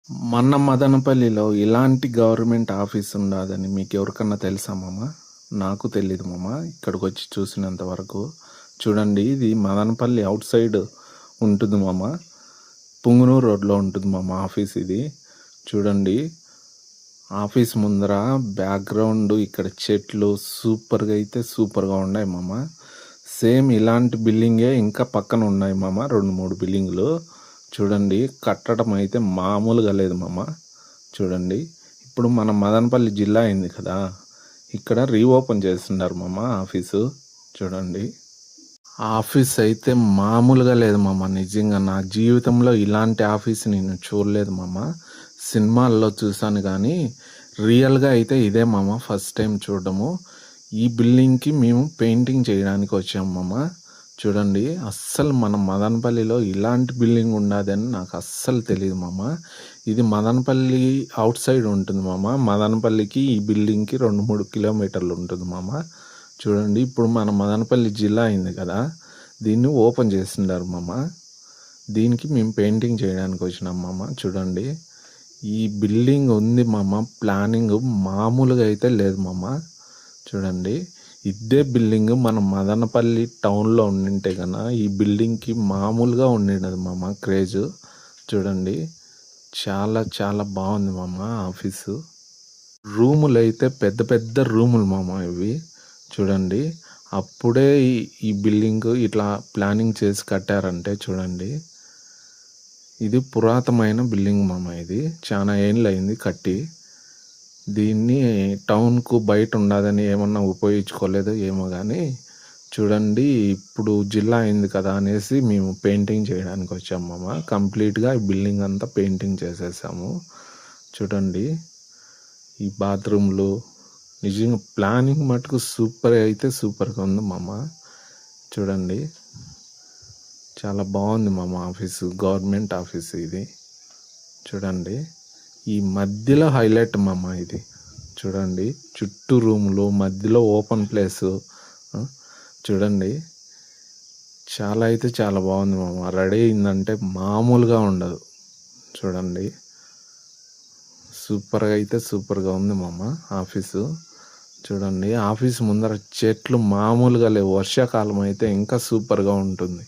మన మదనపల్లిలో ఇలాంటి గవర్నమెంట్ ఆఫీస్ ఉండదని మీకు ఎవరికన్నా తెలుసా మామ? నాకు తెలీదు మామ. ఇక్కడికి వచ్చి చూసినంత వరకు. చూడండి, ఇది మదనపల్లి అవుట్ సైడ్ ఉంటుంది మామ. పుంగనూరు రోడ్లో ఉంటుంది మామ ఆఫీస్ ఇది. చూడండి, ఆఫీస్ ముందర బ్యాక్గ్రౌండ్ ఇక్కడ చెట్లు సూపర్గా అయితే సూపర్గా ఉన్నాయి మామ. సేమ్ ఇలాంటి బిల్డింగే ఇంకా పక్కన ఉన్నాయి మామ, 2-3 బిల్డింగులు. చూడండి, కట్టడం అయితే మామూలుగా లేదు మామ. చూడండి, ఇప్పుడు మన మదనపల్లి జిల్లా అయింది కదా, ఇక్కడ రీఓపెన్ చేస్తున్నారు మామ ఆఫీసు. చూడండి, ఆఫీస్ అయితే మామూలుగా లేదు మామ. నిజంగా నా జీవితంలో ఇలాంటి ఆఫీస్ నేను చూడలేదు మామ. సినిమాల్లో చూసాను కానీ రియల్గా అయితే ఇదే మామ ఫస్ట్ టైం చూడడము. ఈ బిల్డింగ్కి మేము పెయింటింగ్ చేయడానికి వచ్చాము మామ. చూడండి, అస్సలు మన మదనపల్లిలో ఇలాంటి బిల్డింగ్ ఉండదని నాకు అస్సలు తెలియదు మామ. ఇది మదనపల్లి అవుట్ సైడ్ ఉంటుంది మామ. మదనపల్లికి ఈ బిల్డింగ్కి 2-3 కిలోమీటర్లు ఉంటుంది మామ. చూడండి, ఇప్పుడు మన మదనపల్లి జిల్లా అయింది కదా, దీన్ని ఓపెన్ చేస్తున్నారు మామ. దీనికి మేము పెయింటింగ్ చేయడానికి వచ్చినాం మామ. చూడండి, ఈ బిల్డింగ్ ఉంది మామ, ప్లానింగ్ మామూలుగా అయితే లేదు మామ. చూడండి, ఇదే బిల్డింగ్ మన మదనపల్లి టౌన్లో ఉండింటే కన్నా ఈ బిల్డింగ్కి మామూలుగా ఉండినది మామ క్రేజ్. చూడండి, చాలా చాలా బాగుంది మామ ఆఫీసు. రూములు అయితే పెద్ద పెద్ద రూములు మామ ఇవి. చూడండి, అప్పుడే ఈ బిల్డింగ్ ఇట్లా ప్లానింగ్ చేసి కట్టారంటే చూడండి, ఇది పురాతనమైన బిల్డింగ్ మామ. ఇది చాలా ఏళ్ళు అయింది కట్టి. దీన్ని టౌన్కు బయట ఉండదని ఏమన్నా ఉపయోగించుకోలేదు ఏమో కానీ, చూడండి, ఇప్పుడు జిల్లా అయింది కదా అనేసి మేము పెయింటింగ్ చేయడానికి వచ్చాము మామ. కంప్లీట్గా ఈ బిల్డింగ్ అంతా పెయింటింగ్ చేసేసాము. చూడండి, ఈ బాత్రూమ్లు నిజంగా ప్లానింగ్ మటుకు సూపర్ అయితే సూపర్గా ఉంది మామ. చూడండి, చాలా బాగుంది మామ ఆఫీసు, గవర్నమెంట్ ఆఫీసు ఇది. చూడండి, ఈ మధ్యలో హైలైట్ మామ ఇది. చూడండి, చుట్టూ రూములు, మధ్యలో ఓపెన్ ప్లేసు. చూడండి, చాలా అయితే చాలా బాగుంది మామ. రెడీ అయిందంటే మామూలుగా ఉండదు. చూడండి, సూపర్గా అయితే సూపర్గా ఉంది మామ ఆఫీసు. చూడండి, ఆఫీస్ ముందర చెట్లు మామూలుగా లేవు. వర్షాకాలం అయితే ఇంకా సూపర్గా ఉంటుంది.